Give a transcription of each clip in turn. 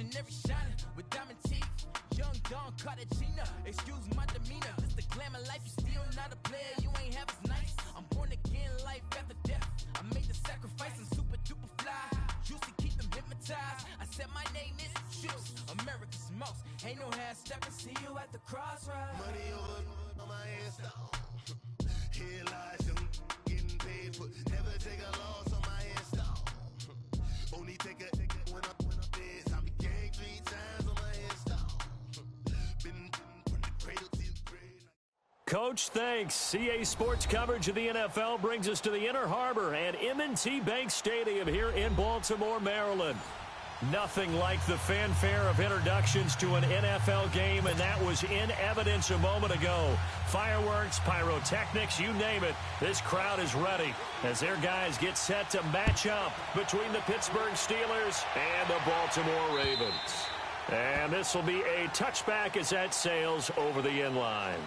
Missionary shining with diamond teeth. Young Don Cartagena, excuse my demeanor. This the glamour life, you still not a player, you ain't half as nice. I'm born again, life after death. I made the sacrifice and super duper fly. Used to keep them hypnotized. I said my name is Juice, America's most. Ain't no half stepping, see you at the crossroads. Money over on my headstone. Here lies them getting paid for. Never take a loss on my headstone. Only take a when I'm dead. I be gang 3 times on my headstone. Been from the cradle to the grave. Coach, thanks. CA Sports coverage of the NFL brings us to the Inner Harbor at M&T Bank Stadium here in Baltimore, Maryland. Nothing like the fanfare of introductions to an NFL game, and that was in evidence a moment ago. Fireworks, pyrotechnics, you name it. This crowd is ready as their guys get set to match up between the Pittsburgh Steelers and the Baltimore Ravens. And this will be a touchback as that sails over the end line.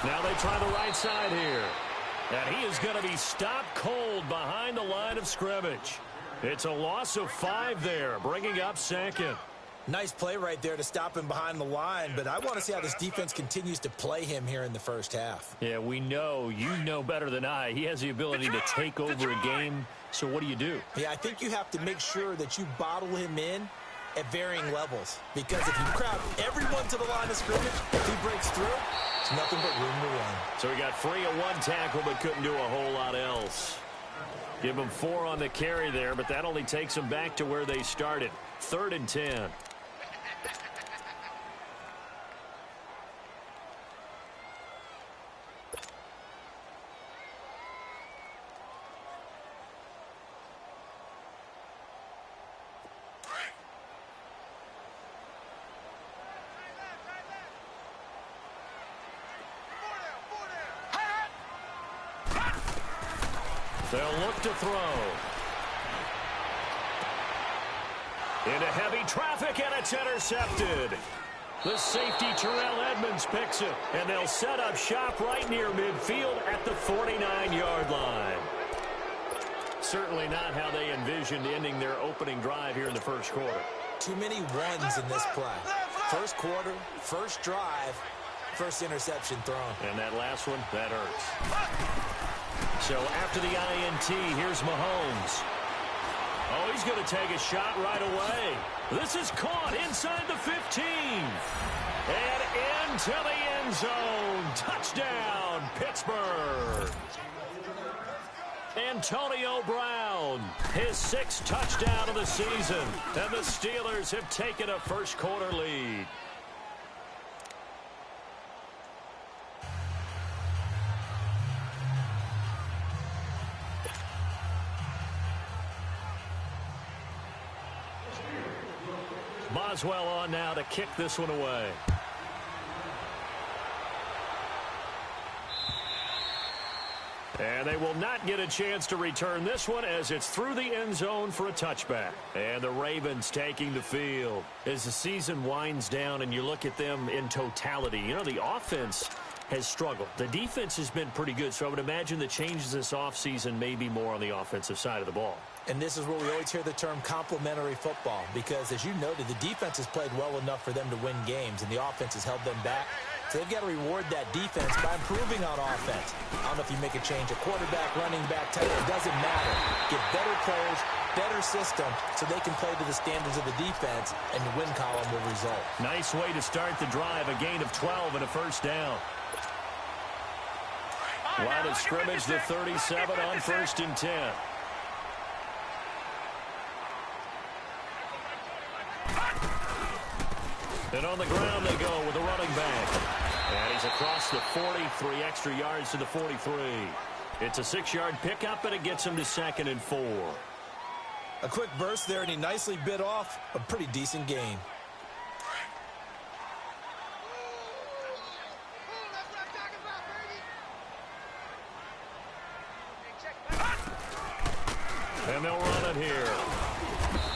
Now they try the right side here. And he is going to be stopped cold behind the line of scrimmage. It's a loss of 5 there, bringing up second. Nice play right there to stop him behind the line, but I want to see how this defense continues to play him here in the first half. Yeah, we know. You know better than I. He has the ability to take over a game. So what do? Yeah, I think you have to make sure that you bottle him in at varying levels. Because if you crowd everyone to the line of scrimmage, if he breaks through, it's nothing but room to run. So he got free of 1 tackle but couldn't do a whole lot else. Give him 4 on the carry there, but that only takes them back to where they started. 3rd and 10. They'll look to throw. Into heavy traffic, and it's intercepted. The safety, Terrell Edmonds, picks it, and they'll set up shop right near midfield at the 49-yard line. Certainly not how they envisioned ending their opening drive here in the first quarter. Too many ones in this play. First quarter, first drive, first interception thrown. And that last one, that hurts. So after the INT, here's Mahomes. Oh, he's going to take a shot right away. This is caught inside the 15. And into the end zone. Touchdown, Pittsburgh. Antonio Brown, his 6th touchdown of the season. And the Steelers have taken a first quarter lead. Boswell on now to kick this one away. And they will not get a chance to return this one as it's through the end zone for a touchback. And the Ravens taking the field. As the season winds down and you look at them in totality, you know, the offense has struggled. The defense has been pretty good, so I would imagine the changes this offseason may be more on the offensive side of the ball. And this is where we always hear the term complementary football because, as you noted, the defense has played well enough for them to win games, and the offense has held them back. So they've got to reward that defense by improving on offense. I don't know if you make a change, a quarterback, running back, tight end, it doesn't matter. Get better players, better system, so they can play to the standards of the defense, and the win column will result. Nice way to start the drive, a gain of 12 and a first down. Line of scrimmage, the 37 on 1st and 10. And on the ground they go with the running back. And he's across the 40, 3 extra yards to the 43. It's a 6-yard pickup, and it gets him to 2nd and 4. A quick burst there, and he nicely bit off a pretty decent gain. And they'll run it here.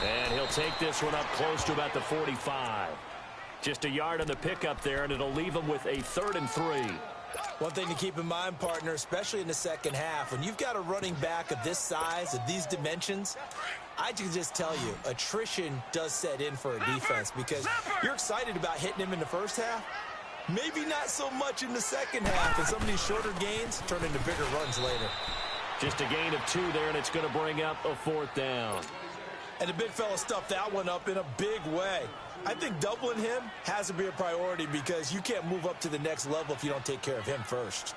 And he'll take this one up close to about the 45. Just a yard on the pickup there, and it'll leave him with a 3rd and 3. One thing to keep in mind, partner, especially in the second half, when you've got a running back of this size, of these dimensions, I can just tell you, attrition does set in for a defense because you're excited about hitting him in the first half. Maybe not so much in the second half, and some of these shorter gains turn into bigger runs later. Just a gain of 2 there, and it's going to bring up a 4th down. And the big fella stuffed that one up in a big way. I think doubling him has to be a priority because you can't move up to the next level if you don't take care of him first.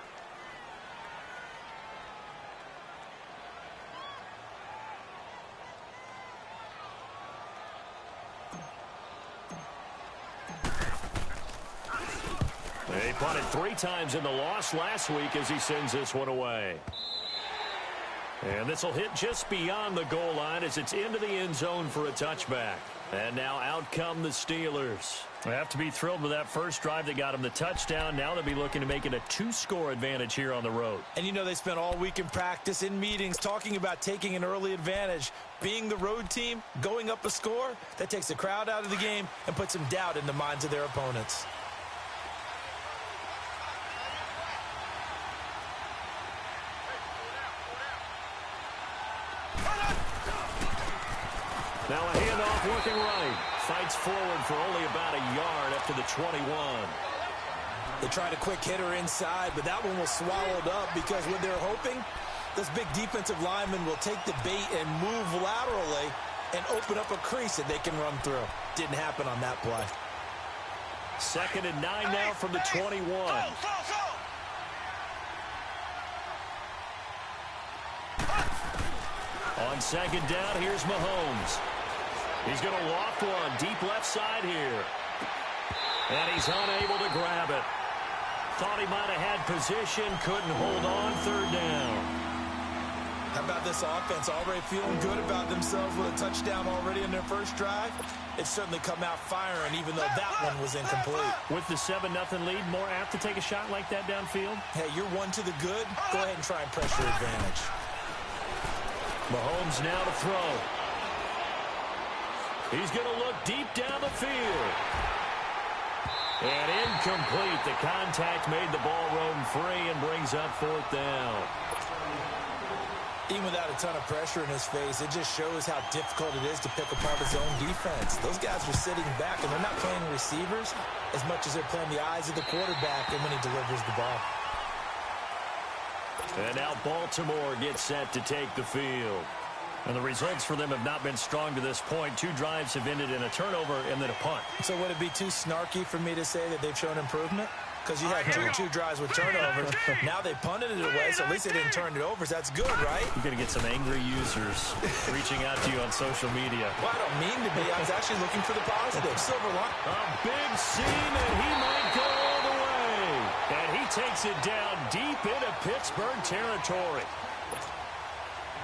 He punted 3 times in the loss last week as he sends this one away. And this will hit just beyond the goal line as it's into the end zone for a touchback. And now out come the Steelers. They have to be thrilled with that first drive that got them the touchdown. Now they'll be looking to make it a 2-score advantage here on the road. And you know they spent all week in practice, in meetings, talking about taking an early advantage. Being the road team, going up a score, that takes the crowd out of the game and puts some doubt in the minds of their opponents. Now a handoff working right. Fights forward for only about a yard up to the 21. They tried a quick hitter inside, but that one was swallowed up because what they're hoping, this big defensive lineman will take the bait and move laterally and open up a crease that they can run through. Didn't happen on that play. 2nd and 9 now from the 21. On 2nd down, here's Mahomes. He's going to loft one deep left side here. And he's unable to grab it. Thought he might have had position, couldn't hold on. 3rd down. How about this offense already feeling good about themselves with a touchdown already in their first drive? It's certainly come out firing, even though that one was incomplete. With the 7-0 lead, more apt to take a shot like that downfield? Hey, you're one to the good. Go ahead and try and press your advantage. Mahomes now to throw. He's going to look deep down the field. And incomplete. The contact made the ball roam free and brings up 4th down. Even without a ton of pressure in his face, it just shows how difficult it is to pick apart his own defense. Those guys are sitting back, and they're not playing receivers as much as they're playing the eyes of the quarterback and when he delivers the ball. And now Baltimore gets set to take the field. And the results for them have not been strong to this point. 2 drives have ended in a turnover and then a punt. So would it be too snarky for me to say that they've shown improvement? Because you had two drives with turnovers. Now they punted it away, so at least they didn't turn it over. So that's good, right? You're going to get some angry users reaching out to you on social media. Well, I don't mean to be. I was actually looking for the positive. Silver line. A big seam, and he might go all the way. And he takes it down deep into Pittsburgh territory.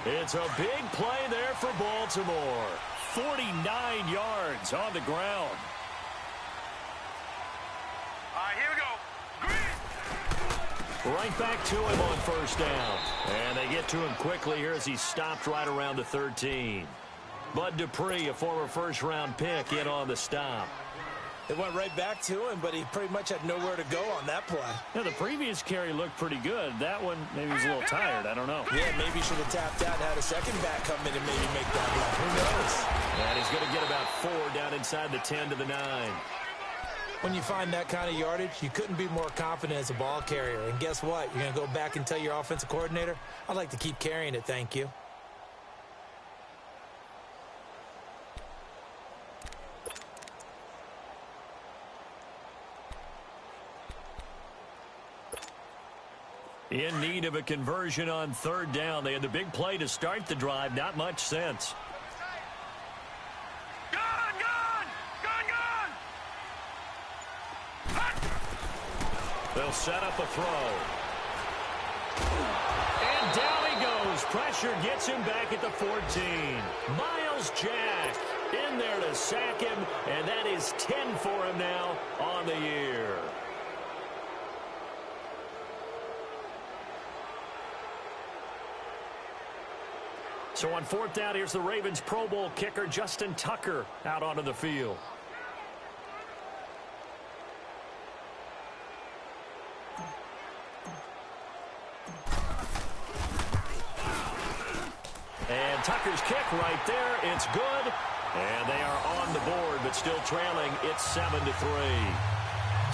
It's a big play there for Baltimore. 49 yards on the ground. All right, here we go. Right back to him on 1st down. And they get to him quickly here as he's stopped right around the 13. Bud Dupree, a former 1st-round pick, in on the stop. It went right back to him, but he pretty much had nowhere to go on that play. Yeah, the previous carry looked pretty good. That one, maybe he was a little tired. I don't know. Yeah, maybe he should have tapped out and had a second back come in and maybe make that run. Who knows? And he's going to get about 4 down inside the 10 to the 9. When you find that kind of yardage, you couldn't be more confident as a ball carrier. And guess what? You're going to go back and tell your offensive coordinator, I'd like to keep carrying it, thank you. In need of a conversion on 3rd down. They had the big play to start the drive. Not much sense. They'll set up a throw. And down he goes. Pressure gets him back at the 14. Myles Jack in there to sack him, and that is 10 for him now on the year. So on 4th down, here's the Ravens Pro Bowl kicker Justin Tucker out onto the field. And Tucker's kick right there. It's good. And they are on the board, but still trailing. It's 7-3.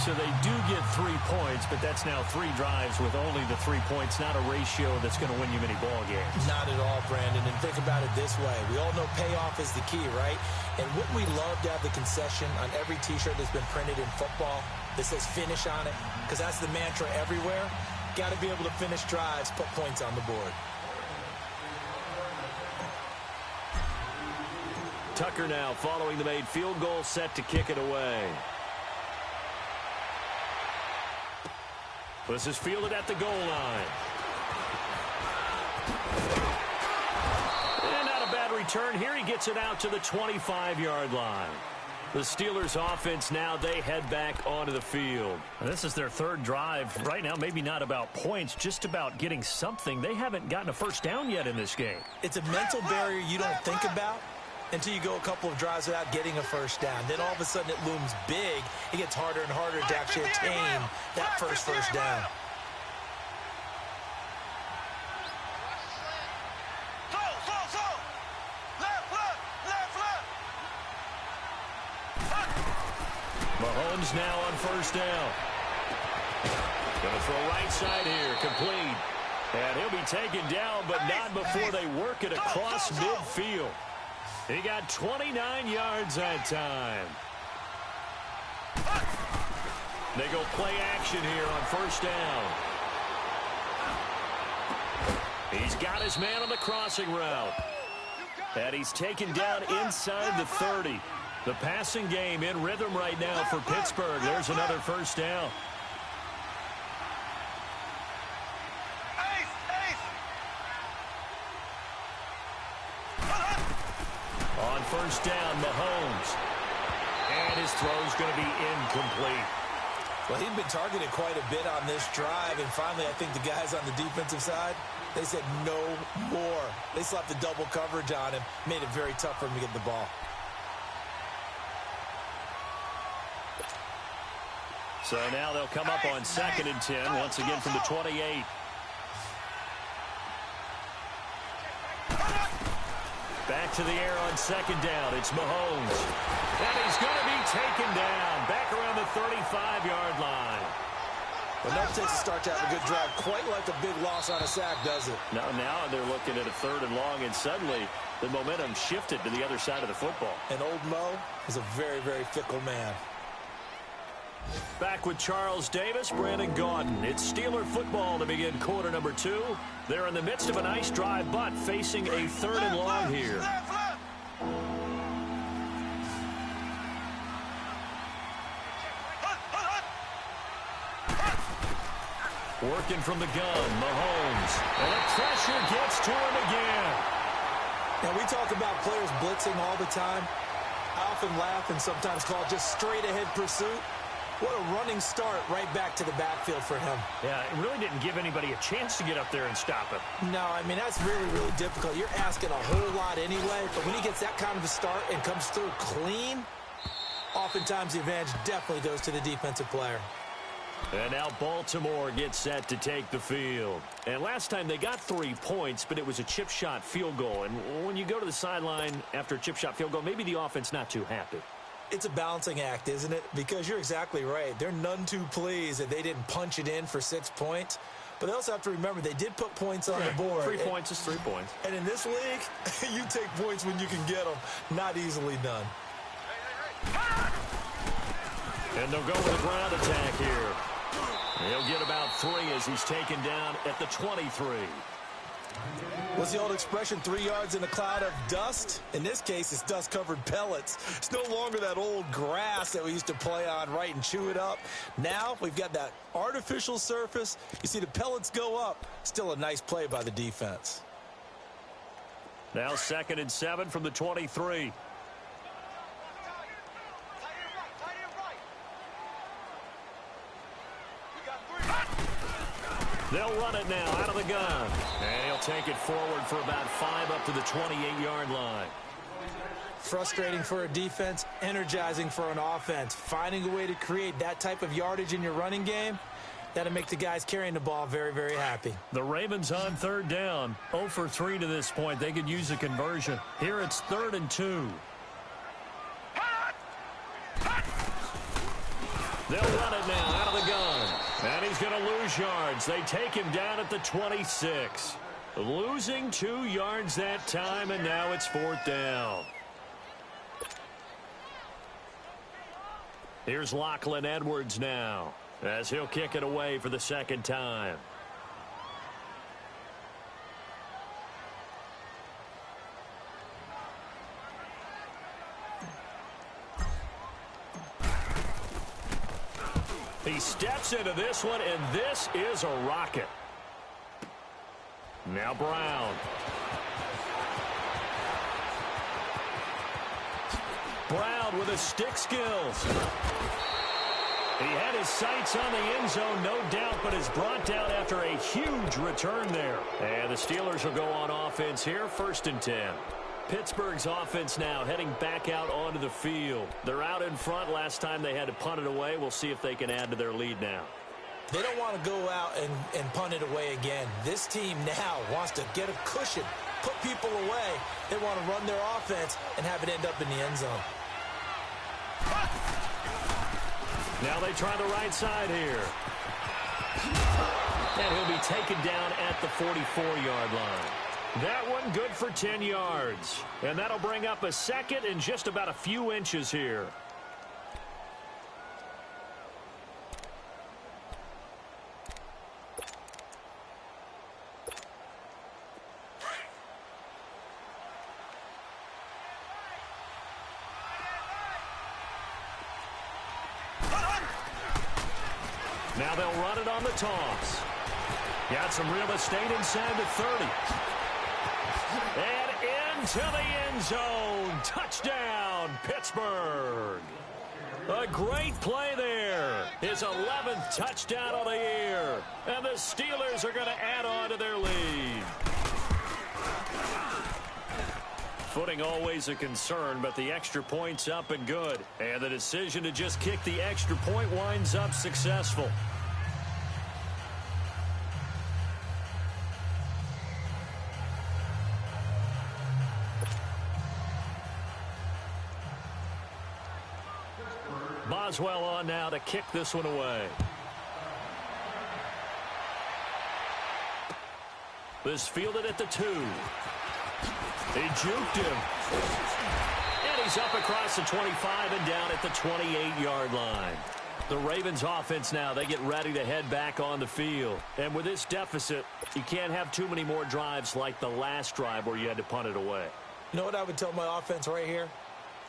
So they do get 3 points, but that's now 3 drives with only the 3 points, not a ratio that's going to win you many ball games. Not at all, Brandon. And think about it this way. We all know payoff is the key, right? And wouldn't we love to have the concession on every T-shirt that's been printed in football that says finish on it? Because that's the mantra everywhere. Got to be able to finish drives, put points on the board. Tucker now following the made field goal, set to kick it away. This is fielded at the goal line. And not a bad return here. He gets it out to the 25-yard line. The Steelers offense now, they head back onto the field. This is their 3rd drive. Right now, maybe not about points, just about getting something. They haven't gotten a first down yet in this game. It's a mental barrier you don't think about until you go a couple of drives without getting a first down. Then all of a sudden it looms big. It gets harder and harder to actually attain that first down. Mahomes now on first down. Going to throw right side here, complete. And he'll be taken down, but not before they work it across midfield. He got 29 yards that time. They go play action here on first down. He's got his man on the crossing route. And he's taken down inside the 30. The passing game in rhythm right now for Pittsburgh. There's another first down. On first down, Mahomes. And his throw's going to be incomplete. Well, he'd been targeted quite a bit on this drive, and finally I think the guys on the defensive side, they said no more. They slapped the double coverage on him, made it very tough for him to get the ball. So now they'll come up on 2nd and 10, once again from the 28. Back to the air on 2nd down. It's Mahomes. And he's going to be taken down back around the 35-yard line. Well, never takes a start to have a good drive. Quite like a big loss on a sack, does it? No, now they're looking at a 3rd and long, and suddenly the momentum shifted to the other side of the football. And old Mo is a very, very fickle man. Back with Charles Davis, Brandon Gaudin. It's Steeler football to begin quarter number 2. They're in the midst of a nice drive, but facing a 3rd and long here. Working from the gun, Mahomes. And the pressure gets to him again. Now, we talk about players blitzing all the time. I often laugh and sometimes call it just straight-ahead pursuit. What a running start right back to the backfield for him. Yeah, it really didn't give anybody a chance to get up there and stop him. No, I mean, that's really, really difficult. You're asking a whole lot anyway, but when he gets that kind of a start and comes through clean, oftentimes the advantage definitely goes to the defensive player. And now Baltimore gets set to take the field. And last time they got 3 points, but it was a chip shot field goal. And when you go to the sideline after a chip shot field goal, maybe the offense not too happy. It's a balancing act, isn't it? Because you're exactly right. They're none too pleased that they didn't punch it in for 6 points. But they also have to remember they did put points on the board. 3 points is 3 points. And in this league, you take points when you can get them. Not easily done. And they'll go with a ground attack here. He'll get about 3 as he's taken down at the 23. What's the old expression, 3 yards in a cloud of dust? In this case, it's dust-covered pellets. It's no longer that old grass that we used to play on, right, and chew it up. Now we've got that artificial surface. You see the pellets go up. Still a nice play by the defense. Now 2nd and 7 from the 23. They'll run it now out of the gun. And he'll take it forward for about 5 up to the 28-yard line. Frustrating for a defense, energizing for an offense. Finding a way to create that type of yardage in your running game, that'll make the guys carrying the ball very, very happy. The Ravens on third down. 0 for 3 to this point. They could use a conversion. Here it's 3rd and 2. They'll run it now out of the gun. And he's going to lose yards. They take him down at the 26. Losing 2 yards that time, and now it's 4th down. Here's Lachlan Edwards now, as he'll kick it away for the 2nd time. He steps into this one, and this is a rocket. Now Brown. Brown with his stick skills. He had his sights on the end zone, no doubt, but is brought down after a huge return there. And the Steelers will go on offense here, 1st and 10. Pittsburgh's offense now heading back out onto the field. They're out in front. Last time they had to punt it away. We'll see if they can add to their lead now. They don't want to go out and punt it away again. This team now wants to get a cushion, put people away. They want to run their offense and have it end up in the end zone. Now they try the right side here. And he'll be taken down at the 44-yard line. That one good for 10 yards. And that'll bring up a 2nd and just about a few inches here. Now they'll run it on the toss. Got some real estate inside the 30. And into the end zone. Touchdown, Pittsburgh. A great play there. His 11th touchdown of the year. And the Steelers are going to add on to their lead. Footing always a concern, but the extra point's up and good. And the decision to just kick the extra point winds up successful. Boswell on now to kick this one away. This fielded at the 2. He juked him. And he's up across the 25 and down at the 28-yard line. The Ravens offense now, they get ready to head back on the field. And with this deficit, you can't have too many more drives like the last drive where you had to punt it away. You know what I would tell my offense right here?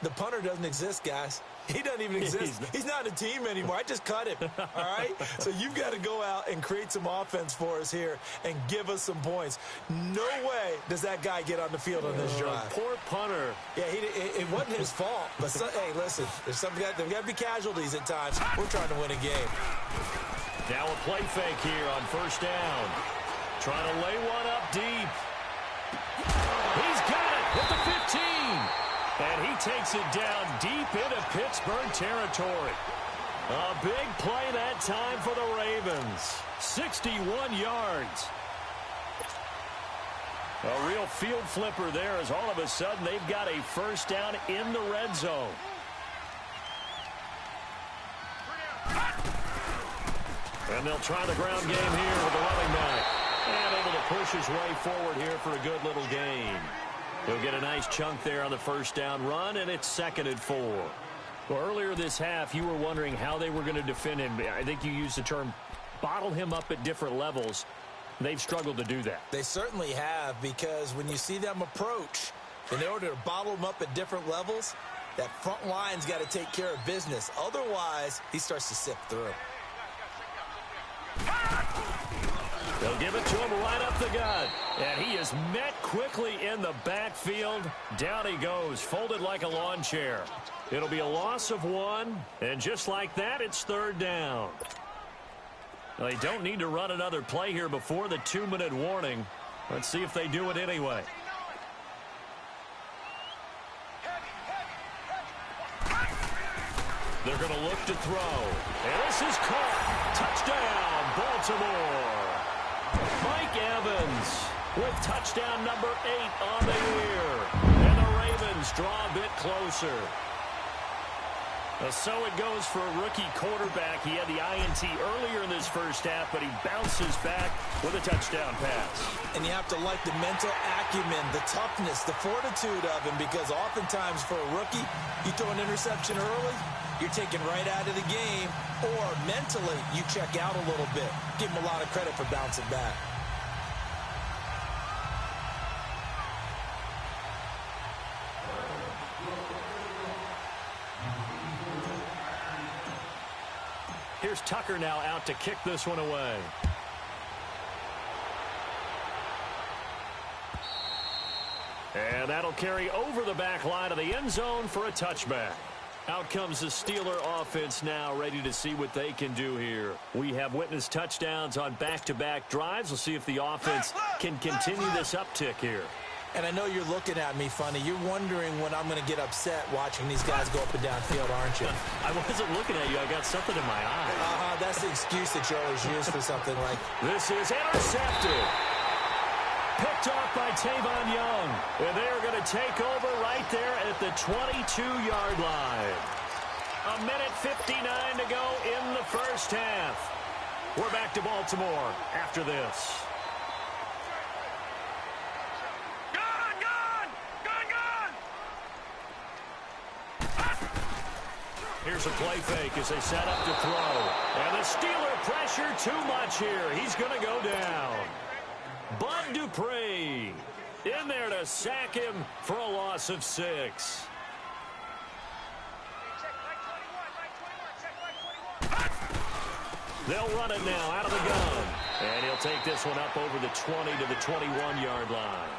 The punter doesn't exist, guys. He doesn't even exist. He's not a team anymore. I just cut him, all right? So you've got to go out and create some offense for us here and give us some points. No way does that guy get on the field on this drive. Poor punter. Yeah, it wasn't his fault. But, hey, listen, there's got to be casualties at times. We're trying to win a game. Now a play fake here on 1st down. Trying to lay one up deep. He's got it at the 15. And he takes it down deep into Pittsburgh territory. A big play that time for the Ravens. 61 yards. A real field flipper there as all of a sudden they've got a 1st down in the red zone. And they'll try the ground game here with the running back. And able to push his way forward here for a good little gain. He'll get a nice chunk there on the 1st down run, and it's 2nd and 4. Well, earlier this half, you were wondering how they were going to defend him. I think you used the term bottle him up at different levels. They've struggled to do that. They certainly have, because when you see them approach, in order to bottle him up at different levels, that front line's got to take care of business. Otherwise, he starts to sift through. They'll give it to him right up the gut. And he is met quickly in the backfield. Down he goes, folded like a lawn chair. It'll be a loss of 1. And just like that, it's 3rd down. Well, they don't need to run another play here before the 2-minute warning. Let's see if they do it anyway. They're going to look to throw. And this is caught. Touchdown, Baltimore. Mike Evans with touchdown number 8 on the year. And the Ravens draw a bit closer. So it goes for a rookie quarterback. He had the INT earlier in this first half, but he bounces back with a touchdown pass. And you have to like the mental acumen, the toughness, the fortitude of him, because oftentimes for a rookie, you throw an interception early, you're taken right out of the game, or mentally you check out a little bit. Give him a lot of credit for bouncing back. Here's Tucker now out to kick this one away. And that'll carry over the back line of the end zone for a touchback. Out comes the Steeler offense now, ready to see what they can do here. We have witnessed touchdowns on back-to-back drives. We'll see if the offense can continue this uptick here. And I know you're looking at me funny. You're wondering when I'm going to get upset watching these guys go up and down field, aren't you? I wasn't looking at you. I got something in my eye. That's the excuse that you always use for something like... This is intercepted. Picked off by Tavon Young. And they are going to take over right there at the 22-yard line. 1:59 to go in the first half. We're back to Baltimore after this. Here's a play fake as they set up to throw. And the Steeler pressure too much here. He's going to go down. Bud Dupree in there to sack him for a loss of 6. They'll run it now out of the gun. And he'll take this one up over the 20 to the 21-yard line.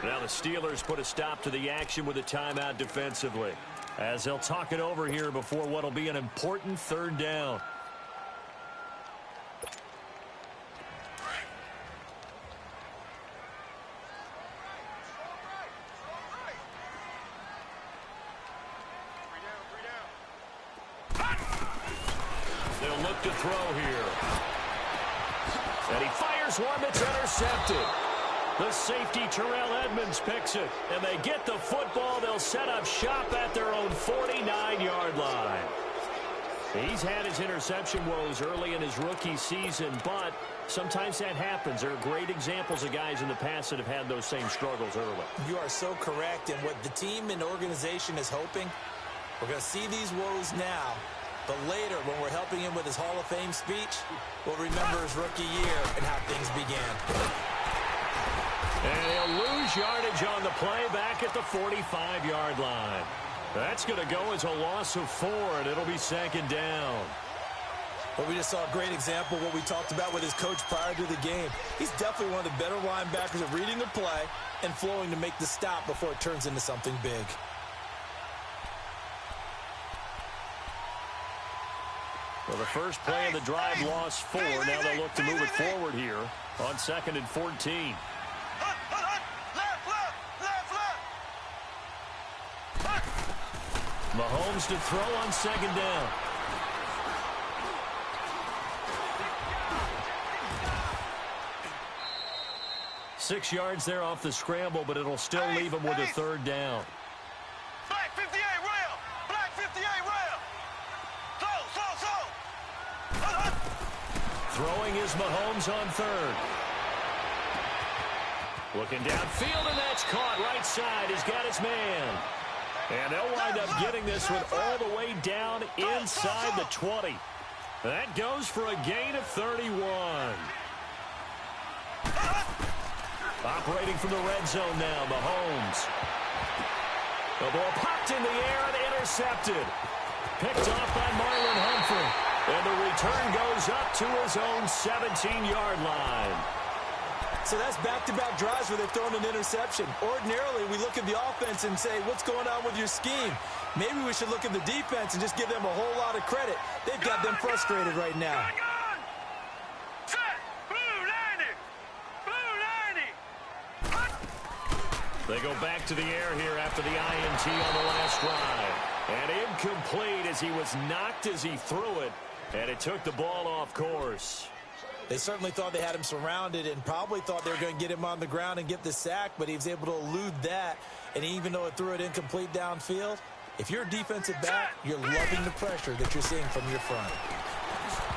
Now the Steelers put a stop to the action with a timeout defensively, as they'll talk it over here before what will be an important 3rd down. They'll look to throw here. And he fires one that's intercepted. The safety, Terrell Edmonds, picks it. And they get the football. They'll set up shop at their own 49-yard line. He's had his interception woes early in his rookie season, but sometimes that happens. There are great examples of guys in the past that have had those same struggles early. You are so correct. And what the team and organization is hoping, we're going to see these woes now, but later when we're helping him with his Hall of Fame speech, we'll remember his rookie year and how things began. And he'll lose yardage on the play back at the 45-yard line. That's going to go as a loss of 4, and it'll be 2nd down. Well, we just saw a great example of what we talked about with his coach prior to the game. He's definitely one of the better linebackers at reading the play and flowing to make the stop before it turns into something big. Well, the first play of the drive lost 4. Now they'll look to move it forward here on 2nd and 14. Mahomes to throw on 2nd down. Six yards there off the scramble, but it'll still leave him with a 3rd down. Black 58 rail! Black 58 rail! Slow! Throwing is Mahomes on 3rd. Looking downfield, and that's caught right side. He's got his man. And they'll wind up getting this one all the way down inside the 20. That goes for a gain of 31. Operating from the red zone now, Mahomes. The ball popped in the air and intercepted. Picked off by Marlon Humphrey. And the return goes up to his own 17-yard line. So that's back-to-back drives where they're throwing an interception. Ordinarily, we look at the offense and say, what's going on with your scheme? Maybe we should look at the defense and just give them a whole lot of credit. They've got them frustrated right now. They go back to the air here after the INT on the last drive. And incomplete as he was knocked as he threw it. And it took the ball off course. They certainly thought they had him surrounded and probably thought they were going to get him on the ground and get the sack, but he was able to elude that. And even though it threw it incomplete downfield, if you're a defensive back, you're loving the pressure that you're seeing from your front.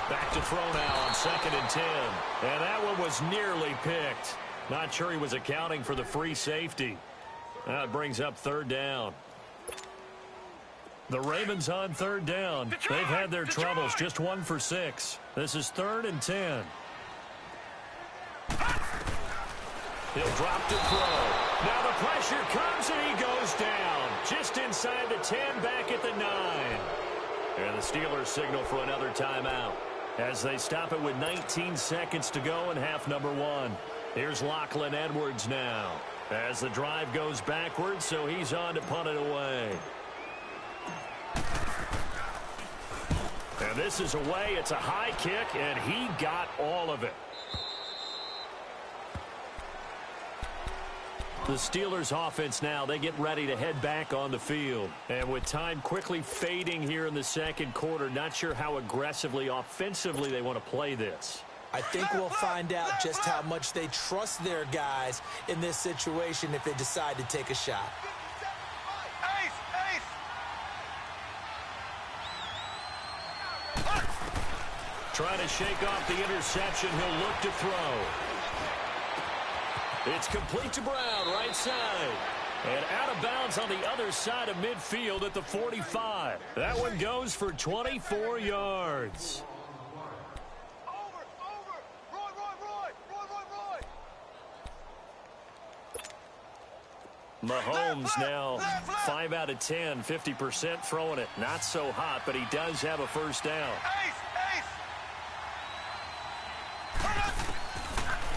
Back to throw now on 2nd and 10. And that one was nearly picked. Not sure he was accounting for the free safety. That brings up 3rd down. The Ravens on 3rd down. They've had their troubles, just 1 for 6. This is 3rd and 10. He'll drop to throw. Now the pressure comes and he goes down. Just inside the 10, back at the 9. And the Steelers signal for another timeout as they stop it with 19 seconds to go in half number 1. Here's Lachlan Edwards now as the drive goes backwards, so he's on to punt it away. And this is away. It's a high kick, and he got all of it. The Steelers offense now, they get ready to head back on the field. And with time quickly fading here in the 2nd quarter, not sure how aggressively, offensively they want to play this. I think we'll find out just how much they trust their guys in this situation if they decide to take a shot. Trying to shake off the interception. He'll look to throw. It's complete to Brown, right side. And out of bounds on the other side of midfield at the 45. That one goes for 24 yards. Mahomes now 5 out of 10, 50% throwing it. Not so hot, but he does have a first down.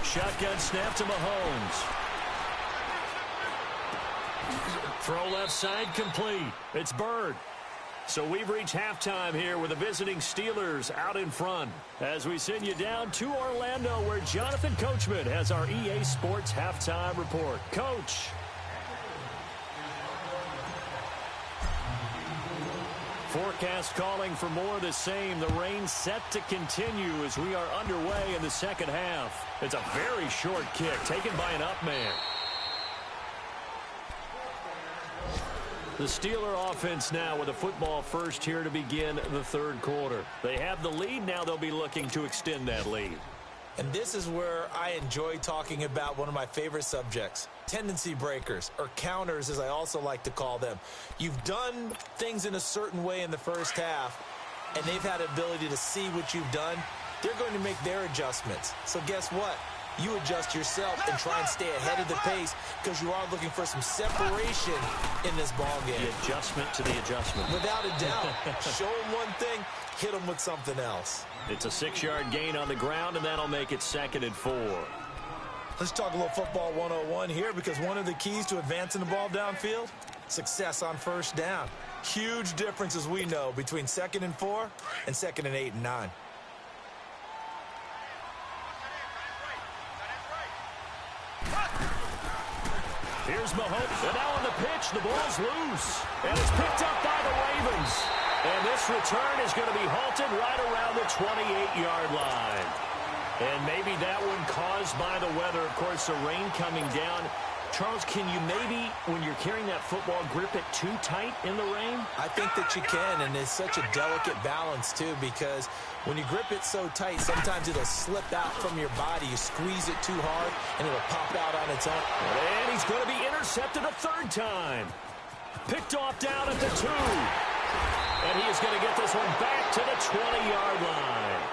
Shotgun snap to Mahomes. Throw left side complete. It's Bird. So we've reached halftime here with the visiting Steelers out in front as we send you down to Orlando where Jonathan Coachman has our EA Sports halftime report. Coach. Forecast calling for more of the same. The rain set to continue as we are underway in the second half. It's a very short kick taken by an up man. The Steeler offense now with a football first here to begin the 3rd quarter. They have the lead. Now they'll be looking to extend that lead. And this is where I enjoy talking about one of my favorite subjects, tendency breakers, or counters as I also like to call them. You've done things in a certain way in the first half, and they've had the ability to see what you've done. They're going to make their adjustments. So guess what? You adjust yourself and try and stay ahead of the pace because you are looking for some separation in this ball game. The adjustment to the adjustment. Without a doubt. Show them one thing, hit them with something else. It's a 6-yard gain on the ground, and that'll make it 2nd and 4. Let's talk a little football 101 here because one of the keys to advancing the ball downfield, success on first down. Huge difference, as we know, between 2nd and 4 and 2nd and 8 and 9. Here's Mahomes. And now on the pitch, the ball's loose. And it's picked up by the Ravens. And this return is going to be halted right around the 28-yard line. And maybe that one caused by the weather. Of course, the rain coming down. Charles, can you maybe, when you're carrying that football, grip it too tight in the rain? I think that you can, and it's such a delicate balance, too, because when you grip it so tight, sometimes it'll slip out from your body. You squeeze it too hard, and it'll pop out on its own. And he's going to be intercepted a 3rd time. Picked off down at the 2. And he is going to get this one back to the 20-yard line.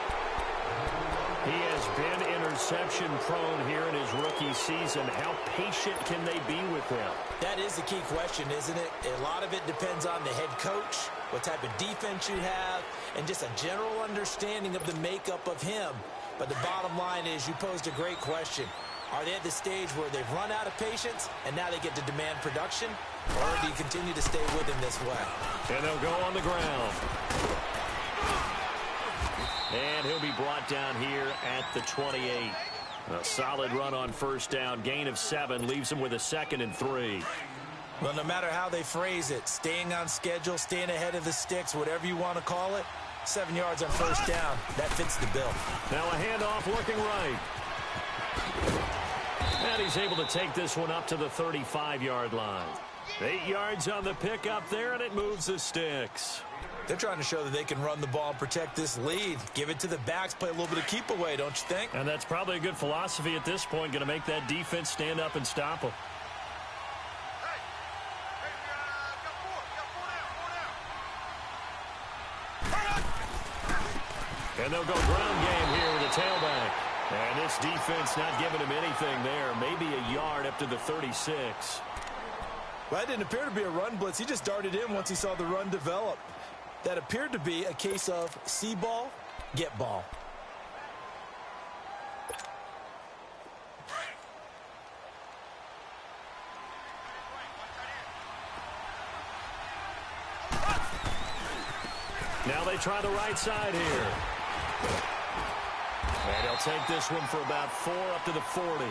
He has been interception-prone here in his rookie season. How patient can they be with him? That is the key question, isn't it? A lot of it depends on the head coach, what type of defense you have, and just a general understanding of the makeup of him. But the bottom line is you posed a great question. Are they at the stage where they've run out of patience and now they get to demand production? Or do you continue to stay with him this way? And they'll go on the ground. And he'll be brought down here at the 28. A solid run on first down. Gain of 7 leaves him with a 2nd and 3. Well, no matter how they phrase it, staying on schedule, staying ahead of the sticks, whatever you want to call it, 7 yards on first down. That fits the bill. Now a handoff looking right. And he's able to take this one up to the 35-yard line. 8 yards on the pickup there, and it moves the sticks. They're trying to show that they can run the ball and protect this lead. Give it to the backs, play a little bit of keep away, don't you think? And that's probably a good philosophy at this point, going to make that defense stand up and stop them. And they'll go ground game here with a tailback. And this defense not giving him anything there. Maybe a yard up to the 36. Well, that didn't appear to be a run blitz. He just darted in once he saw the run develop. That appeared to be a case of see ball, get ball. Now they try the right side here. And he'll take this one for about 4 up to the 40.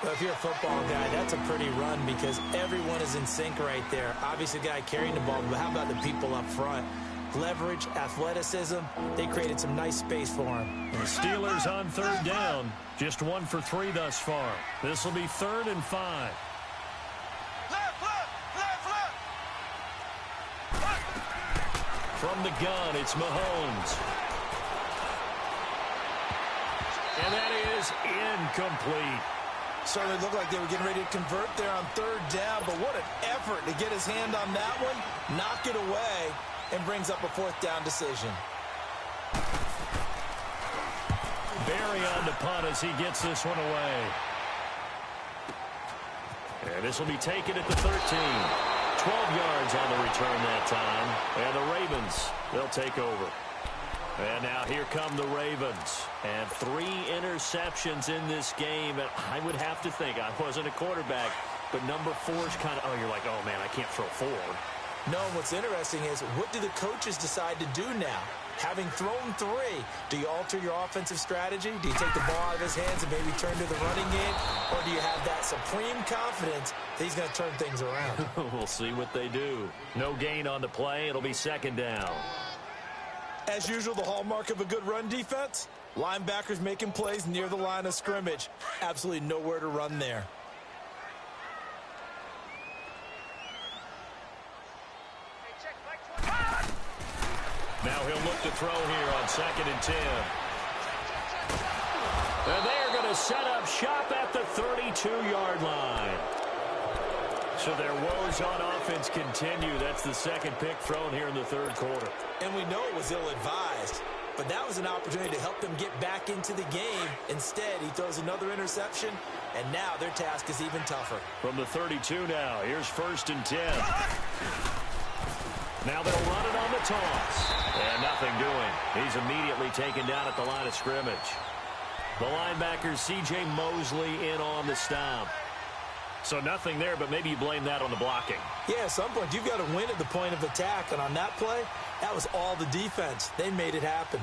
Well, if you're a football guy, that's a pretty run because everyone is in sync right there. Obviously, the guy carrying the ball, but how about the people up front? Leverage, athleticism, they created some nice space for him. And the Steelers on third down. Just 1 for 3 thus far. This will be 3rd and 5. From the gun, it's Mahomes. And that is incomplete. Certainly looked like they were getting ready to convert there on third down, but what an effort to get his hand on that one, knock it away, and brings up a 4th down decision. Barry on to punt as he gets this one away. And this will be taken at the 13. 12 yards on the return that time. And the Ravens, they'll take over. And now here come the Ravens. And 3 interceptions in this game. And I would have to think, I wasn't a quarterback, but number 4 is kind of, you're like, oh, man, I can't throw 4. No, what's interesting is what do the coaches decide to do now? Having thrown 3, do you alter your offensive strategy? Do you take the ball out of his hands and maybe turn to the running game? Or do you have that supreme confidence that he's going to turn things around? We'll see what they do. No gain on the play. It'll be 2nd down. As usual, the hallmark of a good run defense, linebackers making plays near the line of scrimmage. Absolutely nowhere to run there. Now he'll look to throw here on 2nd and 10. And they're going to set up shop at the 32-yard line. So their woes on offense continue. That's the 2nd pick thrown here in the 3rd quarter. And we know it was ill-advised, but that was an opportunity to help them get back into the game. Instead, he throws another interception, and now their task is even tougher. From the 32 now, here's 1st and 10. Now they'll run it on the toss. And nothing doing. He's immediately taken down at the line of scrimmage. The linebacker, C.J. Mosley, in on the stop. So nothing there, but maybe you blame that on the blocking. Yeah, at some point, you've got to win at the point of attack. And on that play, that was all the defense. They made it happen.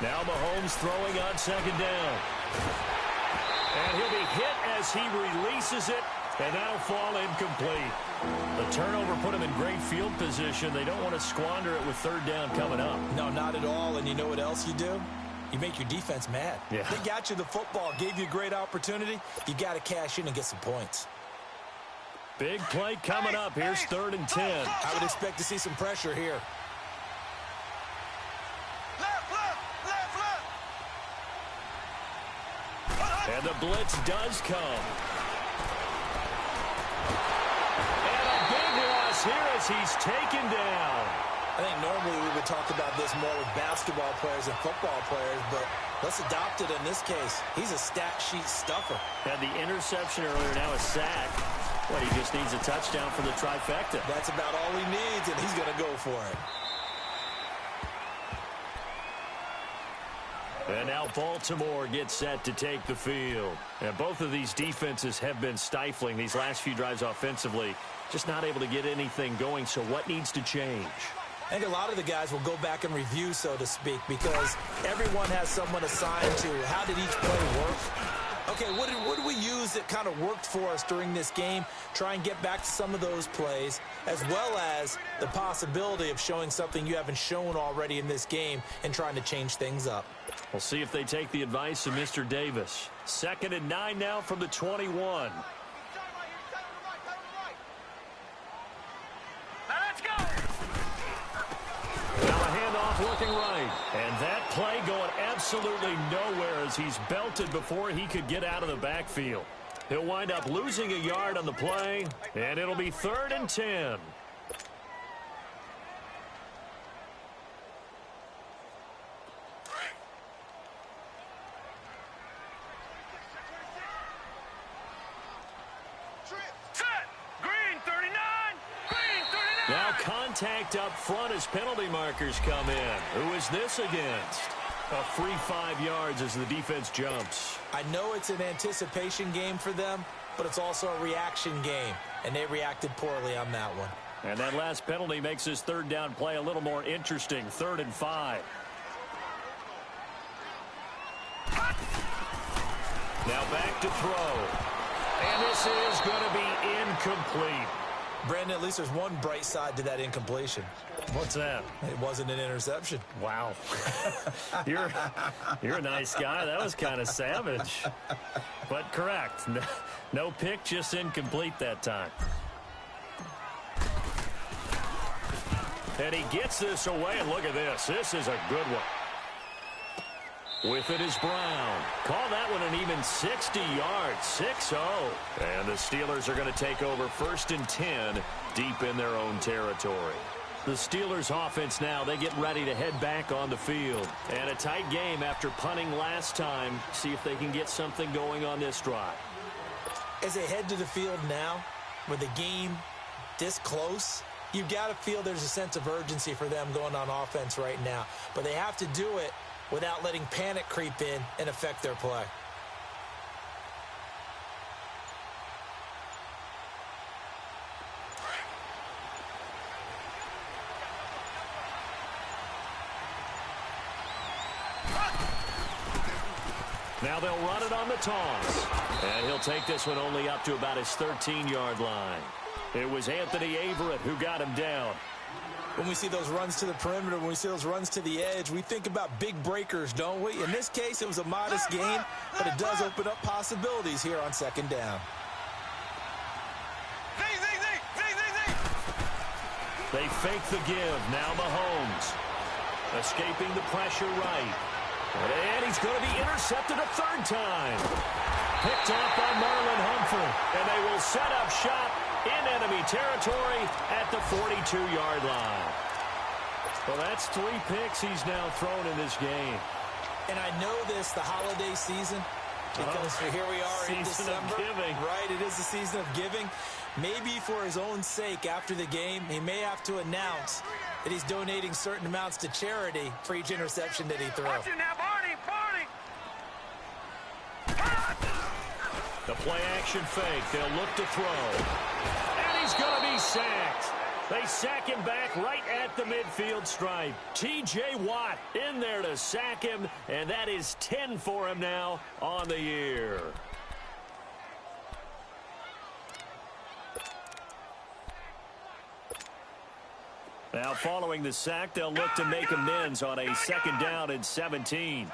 Now Mahomes throwing on 2nd down. And he'll be hit as he releases it, and that'll fall incomplete. The turnover put him in great field position. They don't want to squander it with 3rd down coming up. No, not at all. And you know what else you do? You make your defense mad. Yeah. They got you the football, gave you a great opportunity. You got to cash in and get some points. Big play coming up. Here's 3rd and 10. I would expect to see some pressure here. And the blitz does come. And a big loss here as he's taken down. I think normally we would talk about this more with basketball players and football players, but let's adopt it in this case. He's a stat sheet stuffer. Had the interception earlier, now a sack. Well, he just needs a touchdown for the trifecta. That's about all he needs, and he's going to go for it. And now Baltimore gets set to take the field. And both of these defenses have been stifling these last few drives offensively. Just not able to get anything going, so what needs to change? I think a lot of the guys will go back and review, so to speak, because everyone has someone assigned to how did each play work. Okay, what did we use that kind of worked for us during this game? Try and get back to some of those plays, as well as the possibility of showing something you haven't shown already in this game and trying to change things up. We'll see if they take the advice of Mr. Davis. 2nd and 9 now from the 21. Looking right, and that play going absolutely nowhere as he's belted before he could get out of the backfield. He'll wind up losing a yard on the play, and it'll be 3rd and 10. Now contact up front as penalty markers come in. Who is this against? A free 5 yards as the defense jumps. I know it's an anticipation game for them, but it's also a reaction game, and they reacted poorly on that one. And that last penalty makes this 3rd down play a little more interesting. 3rd and 5. Now back to throw. And this is going to be incomplete. Brandon, at least there's one bright side to that incompletion. What's that? It wasn't an interception. Wow. You're a nice guy. That was kind of savage. But correct. No pick, just incomplete that time. And he gets this away, and look at this. This is a good one. With it is Brown. Call that one an even 60 yards, 6-0. And the Steelers are going to take over 1st and 10 deep in their own territory. The Steelers offense now, they get ready to head back on the field. And a tight game after punting last time. See if they can get something going on this drive. As they head to the field now, with the game this close, you've got to feel there's a sense of urgency for them going on offense right now. But they have to do it without letting panic creep in and affect their play. Now they'll run it on the toss. And he'll take this one only up to about his 13-yard line. It was Anthony Averett who got him down. When we see those runs to the perimeter, when we see those runs to the edge, we think about big breakers, don't we? In this case, it was a modest gain, but it does open up possibilities here on 2nd down. They fake the give. Now Mahomes. Escaping the pressure right. And he's going to be intercepted a 3rd time. Picked off by Marlon Humphrey. And they will set up shop in enemy territory at the 42-yard line. Well, that's 3 picks he's now thrown in this game. And I know this, the holiday season, because here we are in December. Season of giving. Right, it is the season of giving. Maybe for his own sake after the game, he may have to announce that he's donating certain amounts to charity for each interception that he throws. Watch it now, Barney, Barney. The play-action fake. They'll look to throw. And he's going to be sacked. They sack him back right at the midfield stripe. T.J. Watt in there to sack him, and that is 10 for him now on the year. Now following the sack, they'll look to make amends on a 2nd down and 17.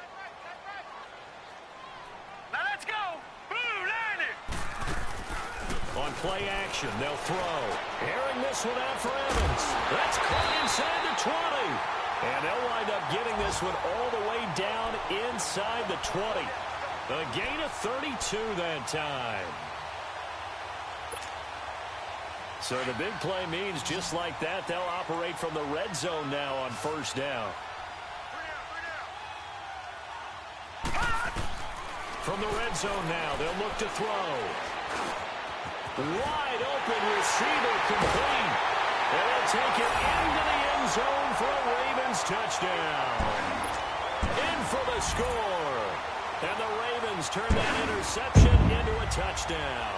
On play action, they'll throw. Airing this one out for Evans. That's caught inside the 20. And they'll wind up getting this one all the way down inside the 20. A gain of 32 that time. So the big play means just like that, they'll operate from the red zone now on 1st down. From the red zone now, they'll look to throw. Wide open receiver complete. And they'll take it into the end zone for a Ravens touchdown. In for the score. And the Ravens turn that interception into a touchdown.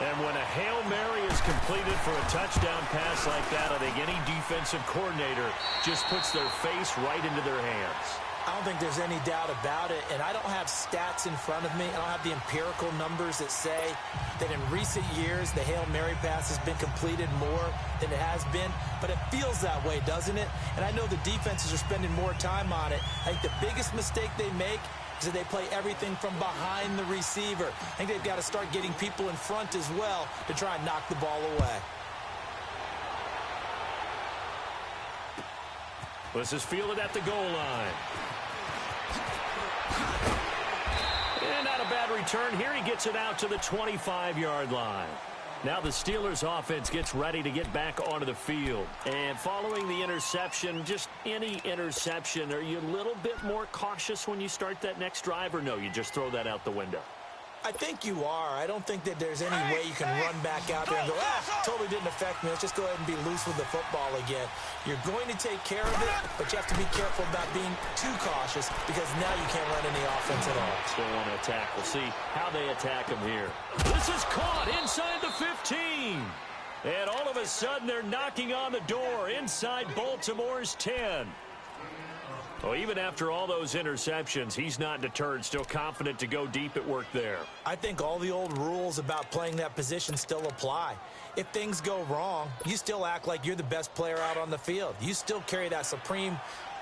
And when a Hail Mary is completed for a touchdown pass like that, I think any defensive coordinator just puts their face right into their hands. I don't think there's any doubt about it, and I don't have stats in front of me. I don't have the empirical numbers that say that in recent years the Hail Mary pass has been completed more than it has been, but it feels that way, doesn't it? And I know the defenses are spending more time on it. I think the biggest mistake they make is that they play everything from behind the receiver. I think they've got to start getting people in front as well to try and knock the ball away. This is fielded at the goal line. And not a bad return here. He gets it out to the 25-yard line. Now the Steelers offense gets ready to get back onto the field. And following the interception, just any interception, are you a little bit more cautious when you start that next drive, or no, you just throw that out the window? I think you are. I don't think that there's any way you can run back out there and go, totally didn't affect me. Let's just go ahead and be loose with the football again. You're going to take care of it, but you have to be careful about being too cautious because now you can't run any offense at all. Still want to attack. We'll see how they attack him here. This is caught inside the 15. And all of a sudden, they're knocking on the door inside Baltimore's 10. Well, even after all those interceptions, he's not deterred, still confident to go deep at work there. I think all the old rules about playing that position still apply. If things go wrong, you still act like you're the best player out on the field. You still carry that supreme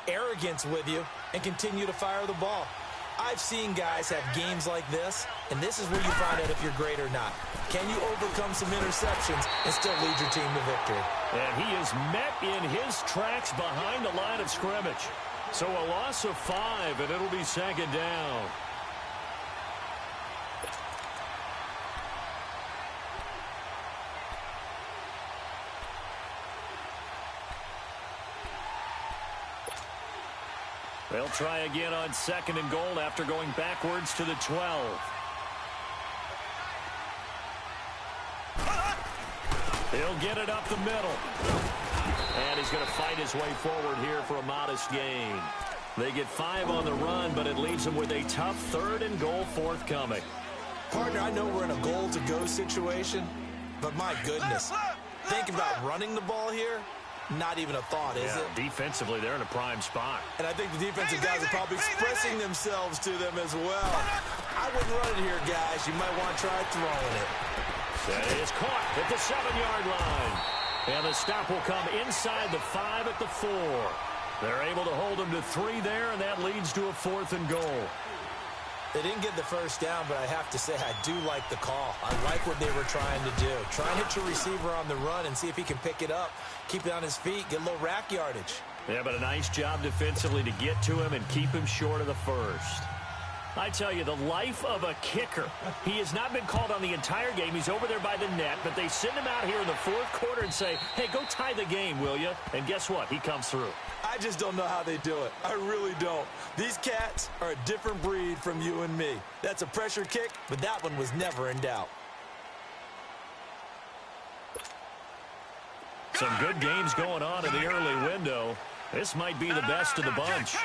arrogance with you and continue to fire the ball. I've seen guys have games like this, and this is where you find out if you're great or not. Can you overcome some interceptions and still lead your team to victory? And he is met in his tracks behind the line of scrimmage. So a loss of 5, and it'll be second down. They'll try again on second and goal after going backwards to the 12. He'll get it up the middle. And he's going to fight his way forward here for a modest gain. They get 5 on the run, but it leaves them with a tough third and goal forthcoming. Partner, I know we're in a goal-to-go situation, but my goodness, think about running the ball here. Not even a thought, is it? Defensively, they're in a prime spot. And I think the defensive guys are probably expressing themselves to them as well. I wouldn't run it here, guys. You might want to try throwing it. That is caught at the 7-yard line. And the stop will come inside the 5 at the 4. They're able to hold them to 3 there, and that leads to a 4th and goal. They didn't get the first down, but I have to say I do like the call. I like what they were trying to do. Try and hit your receiver on the run and see if he can pick it up, keep it on his feet, get a little rack yardage. Yeah, but a nice job defensively to get to him and keep him short of the first. I tell you, the life of a kicker. He has not been called on the entire game. He's over there by the net, but they send him out here in the 4th quarter and say, hey, go tie the game, will you? And guess what? He comes through. I just don't know how they do it. I really don't. These cats are a different breed from you and me. That's a pressure kick, but that one was never in doubt. Some good games going on in the early window. This might be the best of the bunch.